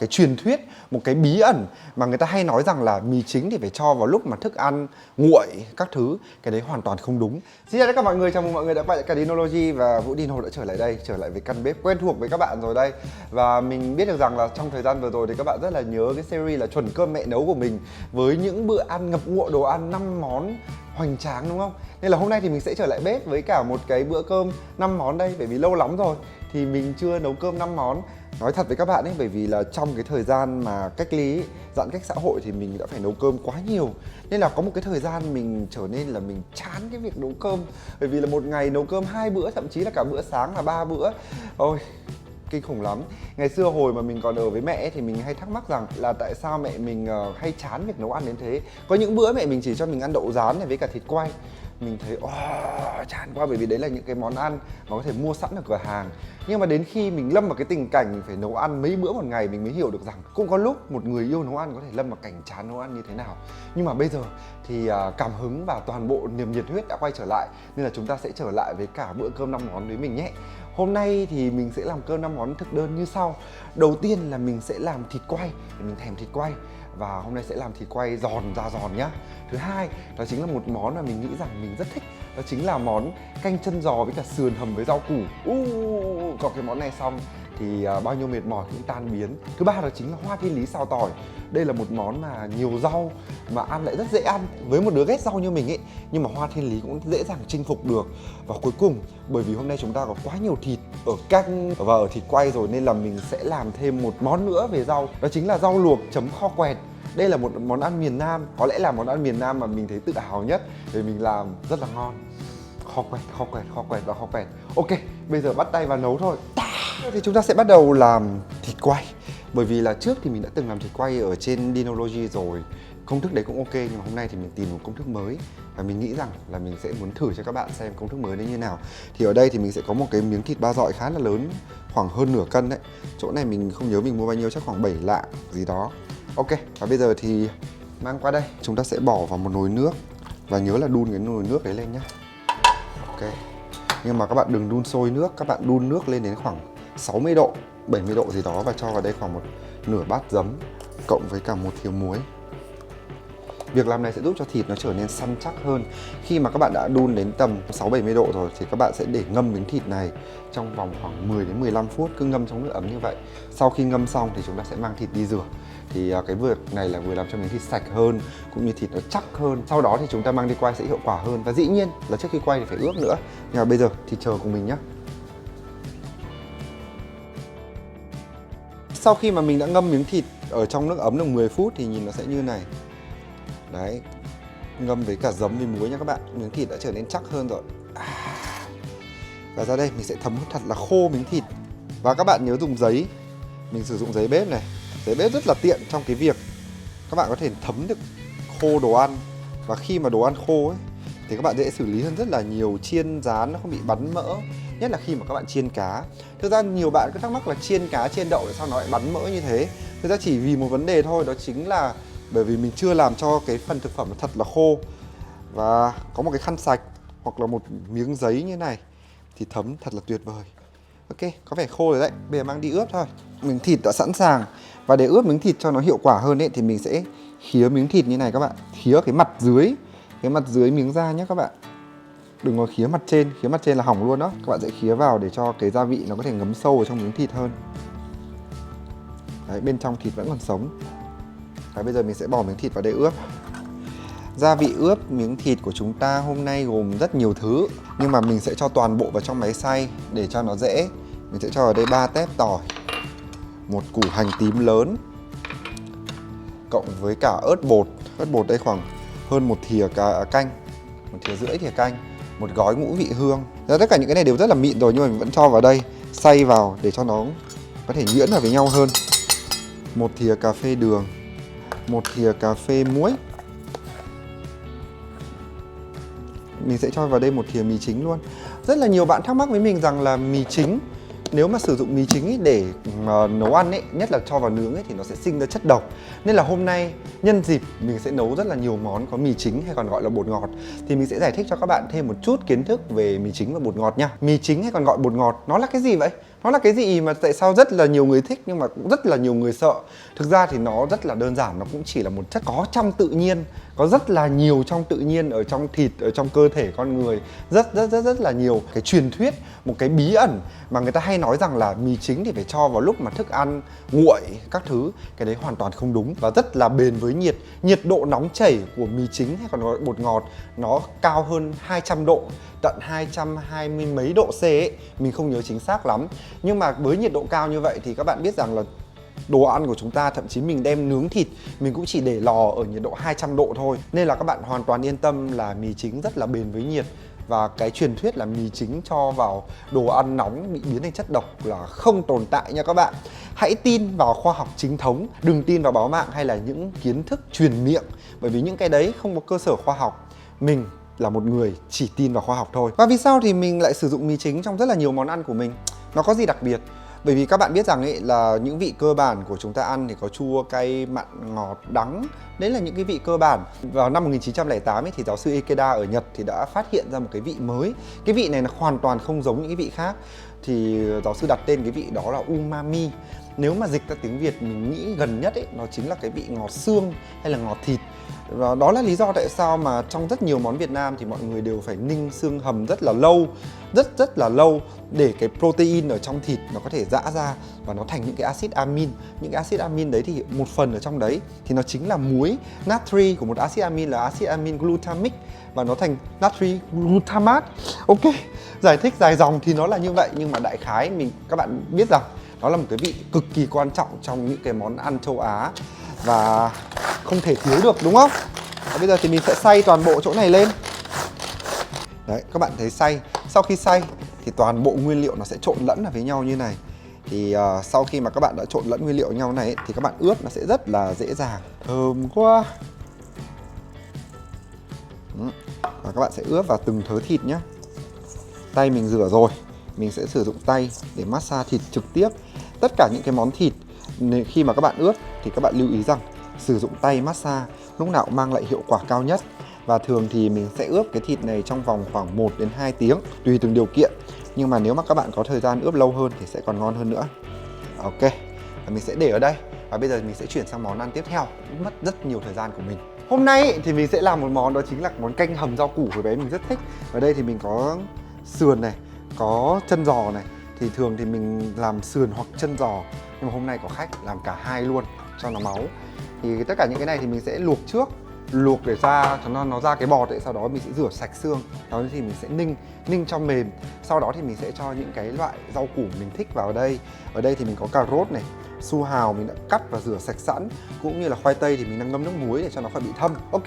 cái truyền thuyết, một cái bí ẩn mà người ta hay nói rằng là mì chính thì phải cho vào lúc mà thức ăn nguội các thứ. Cái đấy hoàn toàn không đúng. Xin chào tất cả mọi người, chào mừng mọi người đã quay lại kênh Dinology và Vũ Dino đã trở lại đây, trở lại với căn bếp quen thuộc với các bạn rồi đây. Và mình biết được rằng là trong thời gian vừa rồi thì các bạn rất là nhớ cái series là chuẩn cơm mẹ nấu của mình với những bữa ăn ngập ngụa đồ ăn 5 món hoành tráng, đúng không? Nên là hôm nay thì mình sẽ trở lại bếp với cả một cái bữa cơm 5 món đây, bởi vì lâu lắm rồi thì mình chưa nấu cơm 5 món. Nói thật với các bạn ấy, bởi vì là trong cái thời gian mà cách ly, giãn cách xã hội thì mình đã phải nấu cơm quá nhiều. Nên là có một cái thời gian mình trở nên là mình chán cái việc nấu cơm. Bởi vì là một ngày nấu cơm 2 bữa, thậm chí là cả bữa sáng là 3 bữa. Ôi, kinh khủng lắm. Ngày xưa hồi mà mình còn ở với mẹ ấy, thì mình hay thắc mắc rằng là tại sao mẹ mình hay chán việc nấu ăn đến thế. Có những bữa mẹ mình chỉ cho mình ăn đậu rán này với cả thịt quay. Mình thấy chán quá, bởi vì đấy là những cái món ăn mà có thể mua sẵn ở cửa hàng. Nhưng mà đến khi mình lâm vào cái tình cảnh mình phải nấu ăn mấy bữa một ngày, mình mới hiểu được rằng cũng có lúc một người yêu nấu ăn có thể lâm vào cảnh chán nấu ăn như thế nào. Nhưng mà bây giờ thì cảm hứng và toàn bộ niềm nhiệt huyết đã quay trở lại, nên là chúng ta sẽ trở lại với cả bữa cơm 5 món với mình nhé. Hôm nay thì mình sẽ làm cơm 5 món thực đơn như sau. Đầu tiên là mình sẽ làm thịt quay, để mình thèm thịt quay. Và hôm nay sẽ làm thịt quay giòn ra giòn nhá. Thứ hai, đó chính là một món mà mình nghĩ rằng mình rất thích. Đó chính là món canh chân giò với cả sườn hầm với rau củ. Có cái món này xong thì bao nhiêu mệt mỏi cũng tan biến. Thứ ba đó chính là hoa thiên lý xào tỏi. Đây là một món mà nhiều rau mà ăn lại rất dễ ăn. Với một đứa ghét rau như mình ấy, nhưng mà hoa thiên lý cũng dễ dàng chinh phục được. Và cuối cùng, bởi vì hôm nay chúng ta có quá nhiều thịt ở canh và ở thịt quay rồi, nên là mình sẽ làm thêm một món nữa về rau. Đó chính là rau luộc chấm kho quẹt. Đây là một món ăn miền Nam, có lẽ là món ăn miền Nam mà mình thấy tự hào nhất, vì mình làm rất là ngon. Kho quẹt và kho quẹt. Ok, bây giờ bắt tay vào nấu thôi. Thì chúng ta sẽ bắt đầu làm thịt quay. Bởi vì là trước thì mình đã từng làm thịt quay ở trên Dinology rồi, công thức đấy cũng ok, nhưng mà hôm nay thì mình tìm một công thức mới và mình nghĩ rằng là mình sẽ muốn thử cho các bạn xem công thức mới đấy như nào. Thì ở đây thì mình sẽ có một cái miếng thịt ba dọi khá là lớn, khoảng hơn nửa cân đấy. Chỗ này mình không nhớ mình mua bao nhiêu, chắc khoảng 7 lạng gì đó. Ok, và bây giờ thì mang qua đây. Chúng ta sẽ bỏ vào một nồi nước và nhớ là đun cái nồi nước đấy lên nhé. Ok, nhưng mà các bạn đừng đun sôi nước, các bạn đun nước lên đến khoảng 60 độ, 70 độ gì đó và cho vào đây khoảng một nửa bát giấm cộng với cả một thìa muối. Việc làm này sẽ giúp cho thịt nó trở nên săn chắc hơn. Khi mà các bạn đã đun đến tầm 6-70 độ rồi thì các bạn sẽ để ngâm miếng thịt này trong vòng khoảng 10 đến 15 phút, cứ ngâm trong nước ấm như vậy. Sau khi ngâm xong thì chúng ta sẽ mang thịt đi rửa. Thì cái việc này là vừa làm cho miếng thịt sạch hơn, cũng như thịt nó chắc hơn. Sau đó thì chúng ta mang đi quay sẽ hiệu quả hơn. Và dĩ nhiên là trước khi quay thì phải ướp nữa. Nhưng mà bây giờ thì chờ cùng mình nhé. Sau khi mà mình đã ngâm miếng thịt ở trong nước ấm được 10 phút thì nhìn nó sẽ như này. Đấy, ngâm với cả giấm với muối nha các bạn. Miếng thịt đã trở nên chắc hơn rồi. Và ra đây mình sẽ thấm thật là khô miếng thịt. Và các bạn nhớ dùng giấy. Mình sử dụng giấy bếp này. Giấy bếp rất là tiện trong cái việc các bạn có thể thấm được khô đồ ăn. Và khi mà đồ ăn khô ấy thì các bạn dễ xử lý hơn rất là nhiều, chiên rán nó không bị bắn mỡ. Nhất là khi mà các bạn chiên cá. Thực ra nhiều bạn cứ thắc mắc là chiên cá, chiên đậu tại sao nó lại bắn mỡ như thế. Thực ra chỉ vì một vấn đề thôi, đó chính là bởi vì mình chưa làm cho cái phần thực phẩm nó thật là khô. Và có một cái khăn sạch hoặc là một miếng giấy như này thì thấm thật là tuyệt vời. Ok, có vẻ khô rồi đấy, bây giờ mang đi ướp thôi. Miếng thịt đã sẵn sàng. Và để ướp miếng thịt cho nó hiệu quả hơn ấy, thì mình sẽ khía miếng thịt như này các bạn. Khía cái mặt dưới miếng da nhé các bạn. Đừng có khía mặt trên là hỏng luôn đó. Các bạn sẽ khía vào để cho cái gia vị nó có thể ngấm sâu vào trong miếng thịt hơn. Đấy, bên trong thịt vẫn còn sống. Và bây giờ mình sẽ bỏ miếng thịt vào đây ướp. Gia vị ướp miếng thịt của chúng ta hôm nay gồm rất nhiều thứ, nhưng mà mình sẽ cho toàn bộ vào trong máy xay để cho nó dễ. Mình sẽ cho vào đây 3 tép tỏi, một củ hành tím lớn, cộng với cả ớt bột. Ớt bột đây khoảng hơn 1 thìa canh, 1 thìa rưỡi thìa canh, một gói ngũ vị hương. Tất cả những cái này đều rất là mịn rồi, nhưng mà mình vẫn cho vào đây, xay vào để cho nó có thể nhuyễn vào với nhau hơn. 1 thìa cà phê đường, 1 thìa cà phê muối. Mình sẽ cho vào đây 1 thìa mì chính luôn. Rất là nhiều bạn thắc mắc với mình rằng là mì chính, nếu mà sử dụng mì chính ấy để nấu ăn ấy, nhất là cho vào nướng ấy, thì nó sẽ sinh ra chất độc. Nên là hôm nay nhân dịp mình sẽ nấu rất là nhiều món có mì chính hay còn gọi là bột ngọt, thì mình sẽ giải thích cho các bạn thêm một chút kiến thức về mì chính và bột ngọt nha. Mì chính hay còn gọi bột ngọt nó là cái gì vậy? Nó là cái gì mà tại sao rất là nhiều người thích nhưng mà cũng rất là nhiều người sợ? Thực ra thì nó rất là đơn giản, nó cũng chỉ là một chất có trong tự nhiên, có rất là nhiều trong tự nhiên, ở trong thịt, ở trong cơ thể con người, rất là nhiều. Cái truyền thuyết, một cái bí ẩn mà người ta hay nói rằng là mì chính thì phải cho vào lúc mà thức ăn nguội các thứ, cái đấy hoàn toàn không đúng và rất là bền với nhiệt. Nhiệt độ nóng chảy của mì chính hay còn gọi bột ngọt nó cao hơn 200 độ, tận 220 mấy độ C ấy, mình không nhớ chính xác lắm. Nhưng mà với nhiệt độ cao như vậy thì các bạn biết rằng là đồ ăn của chúng ta, thậm chí mình đem nướng thịt, mình cũng chỉ để lò ở nhiệt độ 200 độ thôi. Nên là các bạn hoàn toàn yên tâm là mì chính rất là bền với nhiệt. Và cái truyền thuyết là mì chính cho vào đồ ăn nóng bị biến thành chất độc là không tồn tại nha các bạn. Hãy tin vào khoa học chính thống, đừng tin vào báo mạng hay là những kiến thức truyền miệng. Bởi vì những cái đấy không có cơ sở khoa học. Mình là một người chỉ tin vào khoa học thôi. Và vì sao thì mình lại sử dụng mì chính trong rất là nhiều món ăn của mình? Nó có gì đặc biệt? Bởi vì các bạn biết rằng ấy là những vị cơ bản của chúng ta ăn thì có chua, cay, mặn, ngọt, đắng. Đấy là những cái vị cơ bản. Vào năm 1908 ấy, thì giáo sư Ikeda ở Nhật thì đã phát hiện ra một cái vị mới. Cái vị này là hoàn toàn không giống những cái vị khác. Thì giáo sư đặt tên cái vị đó là umami. Nếu mà dịch ra tiếng Việt mình nghĩ gần nhất ấy, nó chính là cái vị ngọt xương hay là ngọt thịt. Và đó là lý do tại sao mà trong rất nhiều món Việt Nam thì mọi người đều phải ninh xương hầm rất là lâu, rất là lâu để cái protein ở trong thịt nó có thể giã ra và nó thành những cái axit amin. Những cái axit amin đấy thì một phần ở trong đấy thì nó chính là muối natri của một axit amin là axit amin glutamic và nó thành natri glutamate. Ok, giải thích dài dòng thì nó là như vậy, nhưng mà đại khái các bạn biết rằng đó là một cái vị cực kỳ quan trọng trong những cái món ăn châu Á và không thể thiếu được, đúng không? Và bây giờ thì mình sẽ xay toàn bộ chỗ này lên. Đấy, các bạn thấy xay. Sau khi xay thì toàn bộ nguyên liệu nó sẽ trộn lẫn vào với nhau như này. Thì sau khi mà các bạn đã trộn lẫn nguyên liệu với nhau này thì các bạn ướp nó sẽ rất là dễ dàng. Thơm quá. Và các bạn sẽ ướp vào từng thớ thịt nhé. Tay mình rửa rồi, mình sẽ sử dụng tay để massage thịt trực tiếp. Tất cả những cái món thịt khi mà các bạn ướp thì các bạn lưu ý rằng sử dụng tay massage lúc nào cũng mang lại hiệu quả cao nhất. Và thường thì mình sẽ ướp cái thịt này trong vòng khoảng 1 đến 2 tiếng tùy từng điều kiện. Nhưng mà nếu mà các bạn có thời gian ướp lâu hơn thì sẽ còn ngon hơn nữa. Ok, và mình sẽ để ở đây. Và bây giờ mình sẽ chuyển sang món ăn tiếp theo, mất rất nhiều thời gian của mình. Hôm nay thì mình sẽ làm một món, đó chính là món canh hầm rau củ của bé mình rất thích. Ở đây thì mình có sườn này, có chân giò này. Thì thường thì mình làm sườn hoặc chân giò, nhưng mà hôm nay có khách làm cả hai luôn cho nó máu. Thì tất cả những cái này thì mình sẽ luộc trước, luộc để ra cho nó ra cái bọt ấy, sau đó mình sẽ rửa sạch xương. Đó thì mình sẽ ninh cho mềm. Sau đó thì mình sẽ cho những cái loại rau củ mình thích vào đây. Ở đây thì mình có cà rốt này, su hào mình đã cắt và rửa sạch sẵn, cũng như là khoai tây thì mình đang ngâm nước muối để cho nó khỏi bị thâm. Ok,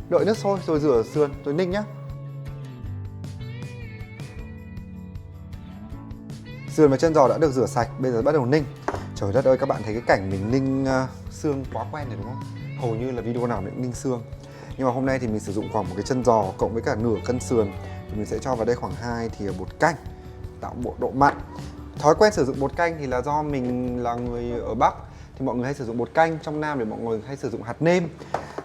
đợi nước sôi rồi rửa sườn rồi ninh nhá. Sườn và chân giò đã được rửa sạch, bây giờ bắt đầu ninh. Trời đất ơi, các bạn thấy cái cảnh mình ninh xương quá quen rồi đúng không? Hầu như là video nào mình cũng ninh xương. Nhưng mà hôm nay thì mình sử dụng khoảng một cái chân giò cộng với cả nửa cân sườn. Thì mình sẽ cho vào đây khoảng 2 thìa bột canh, tạo bộ độ mặn. Thói quen sử dụng bột canh thì là do mình là người ở Bắc thì mọi người hay sử dụng bột canh, trong Nam thì mọi người hay sử dụng hạt nêm.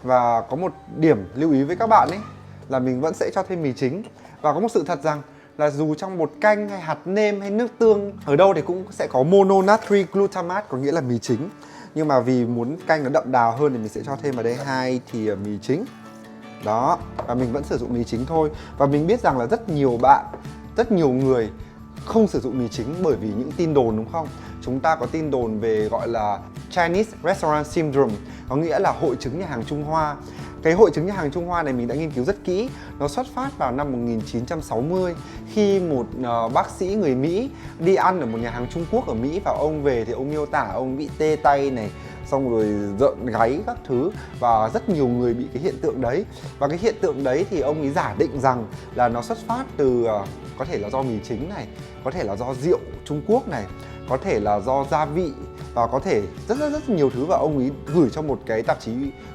Và có một điểm lưu ý với các bạn ấy là mình vẫn sẽ cho thêm mì chính. Và có một sự thật rằng là dù trong bột canh hay hạt nêm hay nước tương ở đâu thì cũng sẽ có mono natri glutamate, có nghĩa là mì chính. Nhưng mà vì muốn canh nó đậm đà hơn thì mình sẽ cho thêm vào đây 2 thìa mì chính. Đó, và mình vẫn sử dụng mì chính thôi. Và mình biết rằng là rất nhiều bạn, rất nhiều người không sử dụng mì chính bởi vì những tin đồn, đúng không? Chúng ta có tin đồn về gọi là Chinese Restaurant Syndrome, có nghĩa là hội chứng nhà hàng Trung Hoa. Cái hội chứng nhà hàng Trung Hoa này mình đã nghiên cứu rất kỹ. Nó xuất phát vào năm 1960 khi một bác sĩ người Mỹ đi ăn ở một nhà hàng Trung Quốc ở Mỹ, và ông về thì ông miêu tả ông bị tê tay này, xong rồi rợn gáy các thứ, và rất nhiều người bị cái hiện tượng đấy. Và cái hiện tượng đấy thì ông ấy giả định rằng là nó xuất phát từ có thể là do mì chính này, có thể là do rượu Trung Quốc này, có thể là do gia vị, và có thể rất nhiều thứ. Và ông ấy gửi cho một cái tạp chí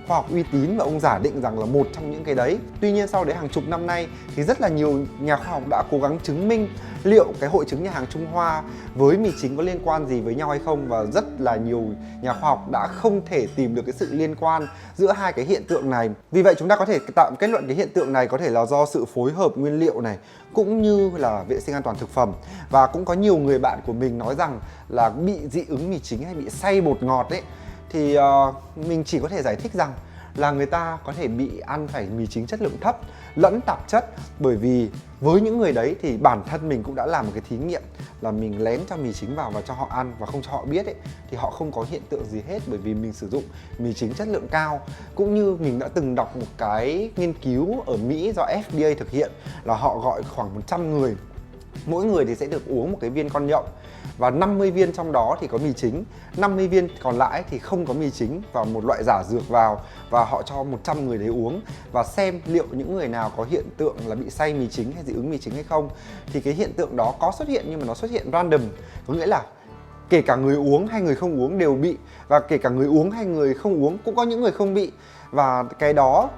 khoa học uy tín và ông giả định rằng là một trong những cái đấy. Tuy nhiên sau đấy hàng chục năm nay thì rất là nhiều nhà khoa học đã cố gắng chứng minh liệu cái hội chứng nhà hàng Trung Hoa với mì chính có liên quan gì với nhau hay không, và rất là nhiều nhà khoa học đã không thể tìm được cái sự liên quan giữa hai cái hiện tượng này. Vì vậy chúng ta có thể tạm kết luận cái hiện tượng này có thể là do sự phối hợp nguyên liệu này, cũng như là vệ sinh an toàn thực phẩm. Và cũng có nhiều người bạn của mình nói rằng là bị dị ứng mì chính hay bị say bột ngọt ấy, thì mình chỉ có thể giải thích rằng là người ta có thể bị ăn phải mì chính chất lượng thấp lẫn tạp chất. Bởi vì với những người đấy thì bản thân mình cũng đã làm một cái thí nghiệm là mình lén cho mì chính vào và cho họ ăn và không cho họ biết ấy, thì họ không có hiện tượng gì hết, bởi vì mình sử dụng mì chính chất lượng cao. Cũng như mình đã từng đọc một cái nghiên cứu ở Mỹ do FDA thực hiện, là họ gọi khoảng 100 người, mỗi người thì sẽ được uống một cái viên con nhộng, và 50 viên trong đó thì có mì chính, 50 viên còn lại thì không có mì chính và một loại giả dược vào, và họ cho 100 người đấy uống và xem liệu những người nào có hiện tượng là bị say mì chính hay dị ứng mì chính hay không. Thì cái hiện tượng đó có xuất hiện nhưng mà nó xuất hiện random, có nghĩa là kể cả người uống hay người không uống đều bị, và kể cả người uống hay người không uống cũng có những người không bị. Và cái đó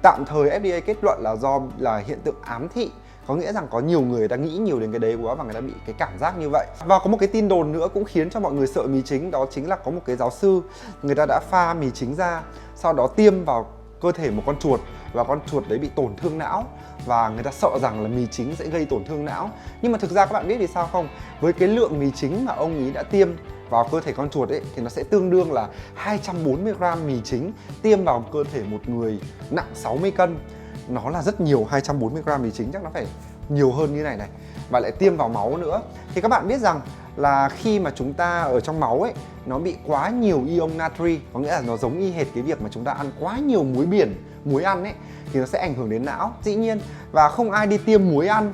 tạm thời FDA kết luận là do là hiện tượng ám thị, có nghĩa rằng có nhiều người đã nghĩ nhiều đến cái đấy quá và người ta bị cái cảm giác như vậy. Và có một cái tin đồn nữa cũng khiến cho mọi người sợ mì chính, đó chính là có một cái giáo sư, người ta đã pha mì chính ra, sau đó tiêm vào cơ thể một con chuột, và con chuột đấy bị tổn thương não, và người ta sợ rằng là mì chính sẽ gây tổn thương não. Nhưng mà thực ra các bạn biết vì sao không? Với cái lượng mì chính mà ông ấy đã tiêm vào cơ thể con chuột ấy, thì nó sẽ tương đương là 240g mì chính tiêm vào cơ thể một người nặng 60 cân. Nó là rất nhiều, 240g mì chính chắc nó phải nhiều hơn như này này. Và lại tiêm vào máu nữa. Thì các bạn biết rằng là khi mà chúng ta ở trong máu ấy, nó bị quá nhiều ion natri, có nghĩa là nó giống y hệt cái việc mà chúng ta ăn quá nhiều muối biển, muối ăn ấy, thì nó sẽ ảnh hưởng đến não, dĩ nhiên. Và không ai đi tiêm muối ăn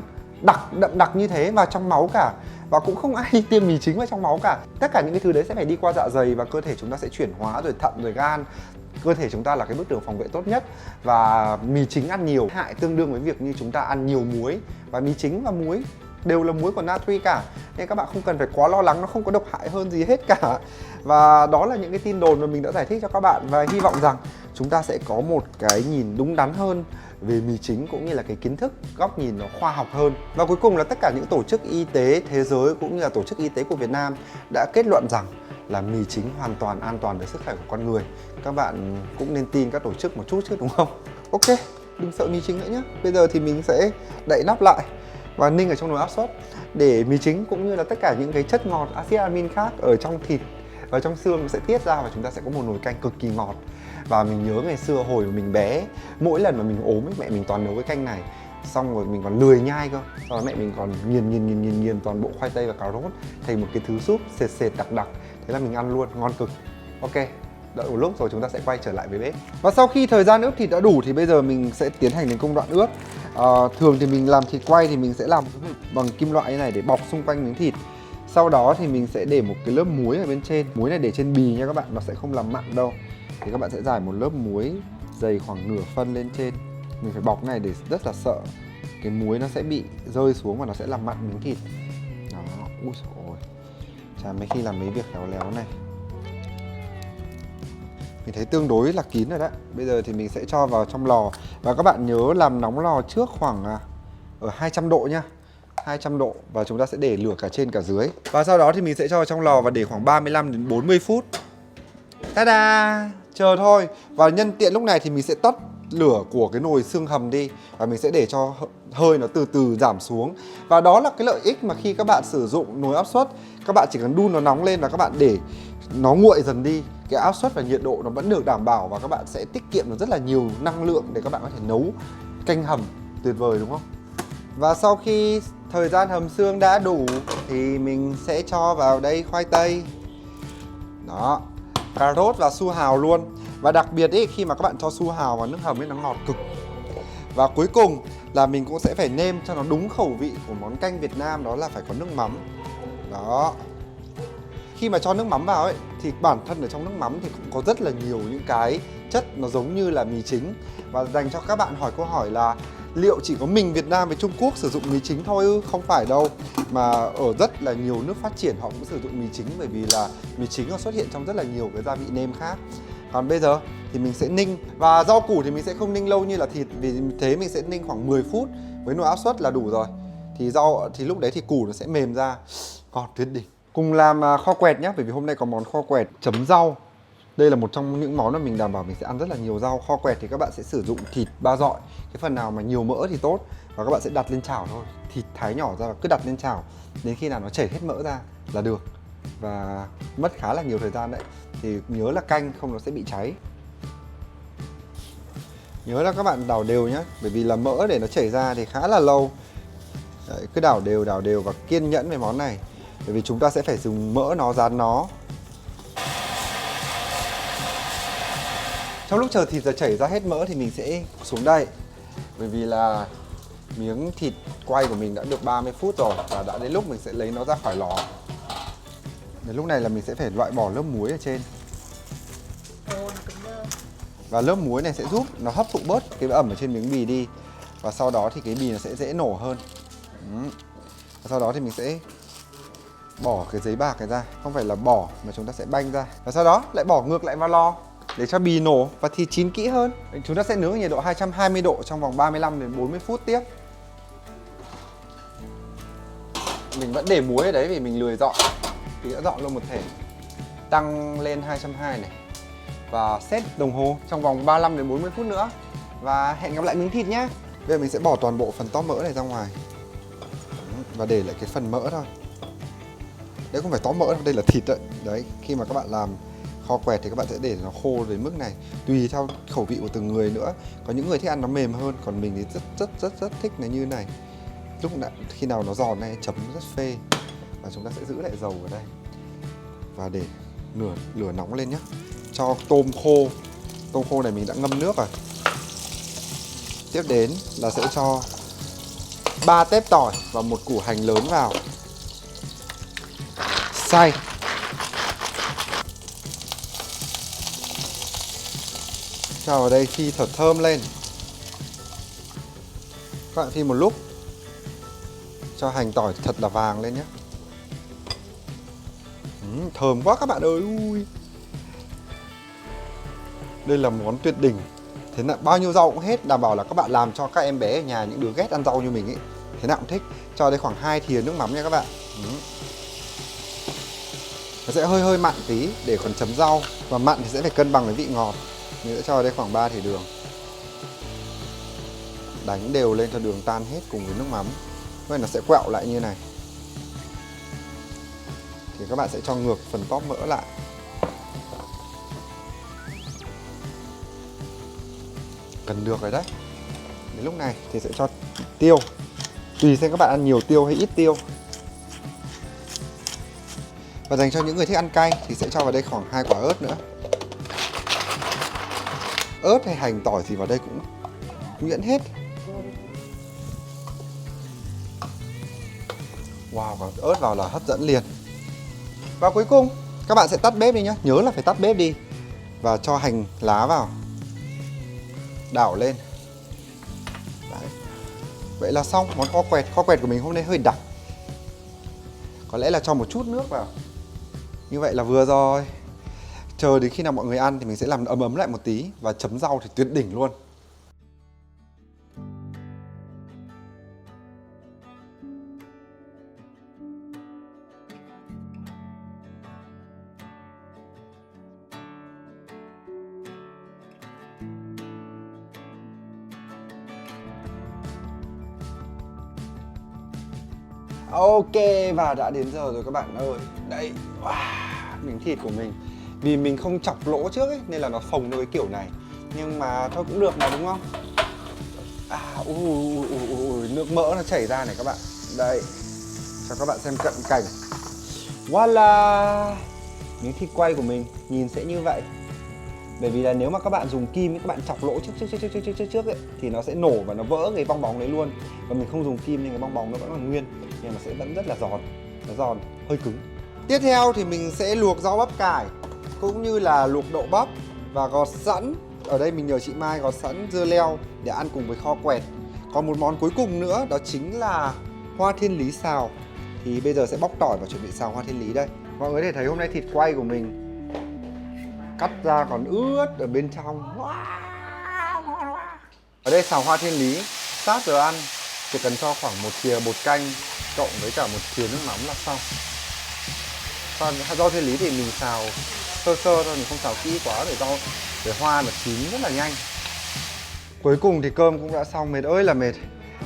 đậm đặc như thế vào trong máu cả, và cũng không ai tiêm mì chính vào trong máu cả. Tất cả những cái thứ đấy sẽ phải đi qua dạ dày, và cơ thể chúng ta sẽ chuyển hóa, rồi thận, rồi gan. Cơ thể chúng ta là cái bức tường phòng vệ tốt nhất. Và mì chính ăn nhiều hại tương đương với việc như chúng ta ăn nhiều muối. Và mì chính và muối đều là muối của natri cả, nên các bạn không cần phải quá lo lắng, nó không có độc hại hơn gì hết cả. Và đó là những cái tin đồn mà mình đã giải thích cho các bạn, và hy vọng rằng chúng ta sẽ có một cái nhìn đúng đắn hơn về mì chính, cũng như là cái kiến thức, góc nhìn nó khoa học hơn. Và cuối cùng là tất cả những tổ chức y tế thế giới cũng như là tổ chức y tế của Việt Nam đã kết luận rằng là mì chính hoàn toàn an toàn với sức khỏe của con người. Các bạn cũng nên tin các tổ chức một chút chứ, đúng không? Ok, đừng sợ mì chính nữa nhé. Bây giờ thì mình sẽ đậy nắp lại và ninh ở trong nồi áp suất, để mì chính cũng như là tất cả những cái chất ngọt, axit amin khác ở trong thịt và trong xương nó sẽ tiết ra, và chúng ta sẽ có một nồi canh cực kỳ ngọt. Và mình nhớ ngày xưa hồi mà mình bé, mỗi lần mà mình ốm ấy, mẹ mình toàn nấu cái canh này, xong rồi mình còn lười nhai cơ, sau đó mẹ mình còn nghiền toàn bộ khoai tây và cà rốt thành một cái thứ súp sệt đặc, thế là mình ăn luôn, ngon cực. Ok, đợi một lúc rồi chúng ta sẽ quay trở lại với bếp. Và sau khi thời gian ướp thịt đã đủ thì bây giờ mình sẽ tiến hành đến công đoạn ướp. Thường thì mình làm thịt quay thì mình sẽ làm bằng kim loại như này để bọc xung quanh miếng thịt. Sau đó thì mình sẽ để một cái lớp muối ở bên trên. Muối này để trên bì nha các bạn, nó sẽ không làm mặn đâu. Thì các bạn sẽ rải một lớp muối dày khoảng nửa phân lên trên. Mình phải bọc này để rất là sợ cái muối nó sẽ bị rơi xuống và nó sẽ làm mặn miếng thịt. Đó, ui dồi ôi, chả mấy khi làm mấy việc khéo léo này. Mình thấy tương đối là kín rồi đấy. Bây giờ thì mình sẽ cho vào trong lò. Và các bạn nhớ làm nóng lò trước khoảng ở 200 độ nha, 200 độ. Và chúng ta sẽ để lửa cả trên cả dưới. Và sau đó thì mình sẽ cho vào trong lò và để khoảng 35 đến 40 phút. Ta-da! Chờ thôi. Và nhân tiện lúc này thì mình sẽ tắt lửa của cái nồi xương hầm đi, và mình sẽ để cho hơi nó từ từ giảm xuống. Và đó là cái lợi ích mà khi các bạn sử dụng nồi áp suất, các bạn chỉ cần đun nó nóng lên và các bạn để nó nguội dần đi, cái áp suất và nhiệt độ nó vẫn được đảm bảo, và các bạn sẽ tiết kiệm được rất là nhiều năng lượng để các bạn có thể nấu canh hầm tuyệt vời, đúng không? Và sau khi thời gian hầm xương đã đủ thì mình sẽ cho vào đây khoai tây, đó, cà rốt và su hào luôn. Và đặc biệt ý, khi mà các bạn cho su hào vào nước hầm ấy nó ngọt cực. Và cuối cùng là mình cũng sẽ phải nêm cho nó đúng khẩu vị của món canh Việt Nam, đó là phải có nước mắm. Đó. Khi mà cho nước mắm vào ấy thì bản thân ở trong nước mắm thì cũng có rất là nhiều những cái chất nó giống như là mì chính. Và dành cho các bạn hỏi câu hỏi là liệu chỉ có mình Việt Nam với Trung Quốc sử dụng mì chính thôi ư? Không phải đâu, mà ở rất là nhiều nước phát triển họ cũng sử dụng mì chính, bởi vì là mì chính nó xuất hiện trong rất là nhiều cái gia vị nêm khác. Còn bây giờ thì mình sẽ ninh, và rau củ thì mình sẽ không ninh lâu như là thịt, vì thế mình sẽ ninh khoảng 10 phút với nồi áp suất là đủ rồi. thì rau thì lúc đấy thì củ nó sẽ mềm ra. Còn tuyệt đỉnh. Cùng làm kho quẹt nhá, bởi vì hôm nay có món kho quẹt chấm rau. Đây là một trong những món mà mình đảm bảo mình sẽ ăn rất là nhiều rau. Kho quẹt thì các bạn sẽ sử dụng thịt ba dọi. Cái phần nào mà nhiều mỡ thì tốt. Và các bạn sẽ đặt lên chảo thôi. Thịt thái nhỏ ra và cứ đặt lên chảo đến khi nào nó chảy hết mỡ ra là được. Và mất khá là nhiều thời gian đấy. Thì nhớ là canh không nó sẽ bị cháy. Nhớ là các bạn đảo đều nhé. Bởi vì là mỡ để nó chảy ra thì khá là lâu. Đấy, cứ đảo đều và kiên nhẫn với món này. Bởi vì chúng ta sẽ phải dùng mỡ nó rán nó. Trong lúc chờ thịt giờ chảy ra hết mỡ thì mình sẽ xuống đây. Bởi vì là miếng thịt quay của mình đã được 30 phút rồi. Và đã đến lúc mình sẽ lấy nó ra khỏi lò. Đến lúc này là mình sẽ phải loại bỏ lớp muối ở trên. Và lớp muối này sẽ giúp nó hấp thụ bớt cái ẩm ở trên miếng bì đi. Và sau đó thì cái bì nó sẽ dễ nổ hơn. Và sau đó thì mình sẽ bỏ cái giấy bạc này ra. Không phải là bỏ mà chúng ta sẽ banh ra. Và sau đó lại bỏ ngược lại vào lò để cho bì nổ và thịt chín kỹ hơn. Chúng ta sẽ nướng ở nhiệt độ 220 độ trong vòng 35 đến 40 phút tiếp. Mình vẫn để muối ở đấy vì mình lười dọn. Thì đã dọn luôn một thể. Tăng lên 220 này. Và set đồng hồ trong vòng 35 đến 40 phút nữa. Và hẹn gặp lại miếng thịt nhé. Bây giờ mình sẽ bỏ toàn bộ phần tóp mỡ này ra ngoài. Và để lại cái phần mỡ thôi. Đấy không phải tóp mỡ đâu, đây là thịt đấy. Đấy, khi mà các bạn làm kho quẹt thì các bạn sẽ để nó khô đến mức này. Tùy theo khẩu vị của từng người nữa. Có những người thích ăn nó mềm hơn, còn mình thì rất thích nó như này. Lúc nào, khi nào nó giòn này chấm rất phê. Và chúng ta sẽ giữ lại dầu ở đây. Và để lửa nóng lên nhé. Cho tôm khô này mình đã ngâm nước rồi. Tiếp đến là sẽ cho 3 tép tỏi và 1 củ hành lớn vào. Xay. Cho vào đây phi thật thơm lên. Các bạn phi một lúc. Cho hành tỏi thật là vàng lên nhé. Thơm quá các bạn ơi. Ui. Đây là món tuyệt đỉnh. Thế là bao nhiêu rau cũng hết. Đảm bảo là các bạn làm cho các em bé ở nhà, những đứa ghét ăn rau như mình ấy, thế nào cũng thích. Cho đây khoảng 2 thìa nước mắm nha các bạn. Nó sẽ hơi mặn tí để còn chấm rau. Và mặn thì sẽ phải cân bằng với vị ngọt. Mình sẽ cho đây khoảng 3 thìa đường. Đánh đều lên cho đường tan hết cùng với nước mắm. Vậy nó sẽ quẹo lại như này. Thì các bạn sẽ cho ngược phần tóp mỡ lại. Cần được rồi đấy. Đến lúc này thì sẽ cho tiêu. Tùy xem các bạn ăn nhiều tiêu hay ít tiêu. Và dành cho những người thích ăn cay thì sẽ cho vào đây khoảng 2 quả ớt nữa. Ớt hay hành tỏi gì vào đây cũng nhuyễn hết. Wow, và ớt vào là hấp dẫn liền. Và cuối cùng các bạn sẽ tắt bếp đi nhé. Nhớ là phải tắt bếp đi. Và cho hành lá vào. Đảo lên. Đấy. Vậy là xong món kho quẹt. Kho quẹt của mình hôm nay hơi đặc. Có lẽ là cho một chút nước vào. Như vậy là vừa rồi. Chờ đến khi nào mọi người ăn thì mình sẽ làm ấm lại một tí. Và chấm rau thì tuyệt đỉnh luôn. Ok, và đã đến giờ rồi các bạn ơi. Đây, wow, miếng thịt của mình. Vì mình không chọc lỗ trước ấy, nên là nó phồng theo cái kiểu này. Nhưng mà thôi cũng được mà đúng không? Nước mỡ nó chảy ra này các bạn. Đây, cho các bạn xem cận cảnh. Voila, miếng thịt quay của mình nhìn sẽ như vậy. Bởi vì là nếu mà các bạn dùng kim ấy, các bạn chọc lỗ trước ấy, thì nó sẽ nổ và nó vỡ cái bong bóng đấy luôn. Và mình không dùng kim nên cái bong bóng nó vẫn còn nguyên, nhưng mà sẽ vẫn rất là giòn. Nó giòn, hơi cứng. Tiếp theo thì mình sẽ luộc rau bắp cải cũng như là luộc đậu bắp và gọt sẵn. Ở đây mình nhờ chị Mai gọt sẵn dưa leo để ăn cùng với kho quẹt. Còn một món cuối cùng nữa đó chính là hoa thiên lý xào. Thì bây giờ sẽ bóc tỏi và chuẩn bị xào hoa thiên lý đây. Mọi người có thể thấy hôm nay thịt quay của mình cắt ra còn ướt ở bên trong. Ở đây xào hoa thiên lý, sát giờ ăn. Chỉ cần cho khoảng 1 thìa bột canh cộng với cả 1 thìa nước mắm là xong. Còn rau thiên lý thì mình xào sơ sơ thôi, mình không xào kỹ quá để hoa nó chín rất là nhanh. Cuối cùng thì cơm cũng đã xong, mệt ơi là mệt.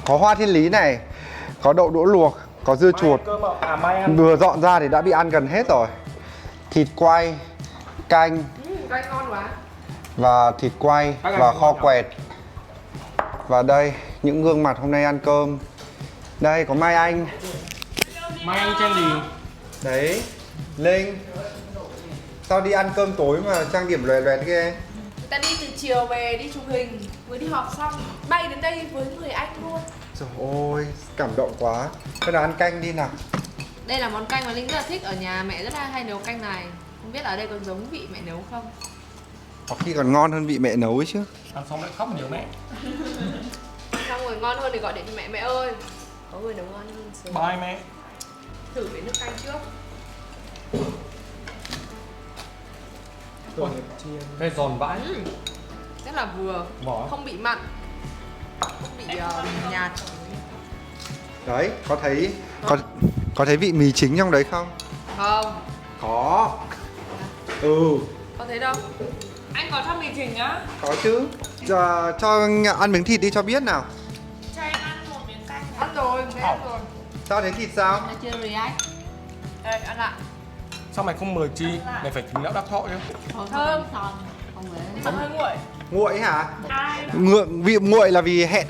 Có hoa thiên lý này, có đậu đũa luộc, có dưa chuột. Vừa dọn ra thì đã bị ăn gần hết rồi. Thịt quay, canh, canh ngon quá. và thịt quay và kho quẹt. Và đây, những gương mặt hôm nay ăn cơm. Đây có Mai Anh. Mai Anh trang gì? Đấy, Linh. Sao đi ăn cơm tối mà trang điểm loè loẹt ghê? Người ta đi từ chiều về đi chụp hình, vừa đi họp xong bay đến đây với người anh luôn. Trời ơi, cảm động quá. Bây giờ ăn canh đi nào. Đây là món canh mà Linh rất là thích, ở nhà mẹ rất là hay nấu canh này. Không biết ở đây còn giống vị mẹ nấu không? Có khi còn ngon hơn vị mẹ nấu ấy chứ. Ăn xong lại khóc nhiều mẹ. Xong rồi ngon hơn thì gọi điện cho mẹ ơi. Có người nấu ngon hơn sớm. Bye mẹ. Thử với nước canh trước. Cái giòn vãi. Rất là vừa, Vỏ. không bị mặn, không bị nhạt. Đấy, có thấy vị mì chính trong đấy không? Không, Có. Ừ, có thấy đâu. Anh có cho mì chỉnh á? có chứ. Giờ cho ăn miếng thịt đi cho biết nào. Cho em ăn một miếng canh này. Ăn rồi, mình ăn rồi. Sao thấy thịt sao? Nó chưa react. Đây, ăn lại. Sao mày không mời Chi? Mày phải kính lão đắc thọ chứ. Thơm. Nhưng mà hơi nguội. Nguội hả? Ai? Vị nguội là vì hẹn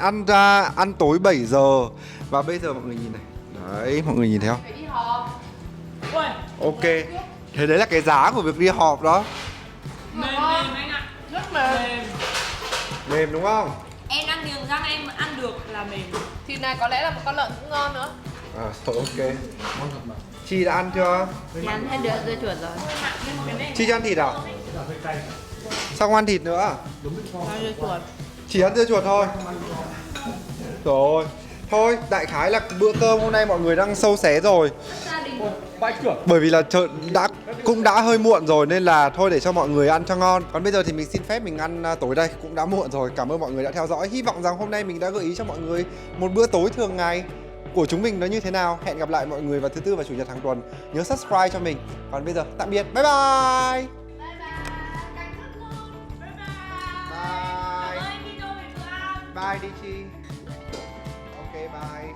ăn tối 7 giờ. Và bây giờ mọi người nhìn này. Đấy, mọi người nhìn thấy không? Phải đi họp. Ui, Ok. Thế đấy là cái giá của việc đi họp đó. mềm mềm anh ạ. Rất mềm. Mềm. Mềm đúng không? Em ăn niềng răng em ăn được là mềm. Thịt này có lẽ là một con lợn cũng ngon nữa. À, ok. Chị đã ăn chưa? Ăn hết được dưa chuột rồi. Chị cho ăn thịt à? Sao không ăn thịt nữa? Ăn dưa chuột. Chỉ ăn dưa chuột thôi. Rồi. Thôi, đại khái là bữa cơm hôm nay mọi người đang sâu xé rồi. Gia đình. Vãi cửa. Bởi vì là cũng đã hơi muộn rồi nên là thôi để cho mọi người ăn cho ngon. Còn bây giờ thì mình xin phép mình ăn tối đây, cũng đã muộn rồi. Cảm ơn mọi người đã theo dõi. Hy vọng rằng hôm nay mình đã gợi ý cho mọi người một bữa tối thường ngày của chúng mình nó như thế nào. Hẹn gặp lại mọi người vào thứ Tư và Chủ nhật hàng tuần. Nhớ subscribe cho mình. Còn bây giờ tạm biệt. Bye bye. Bye. Bye đi Chi. Ok bye.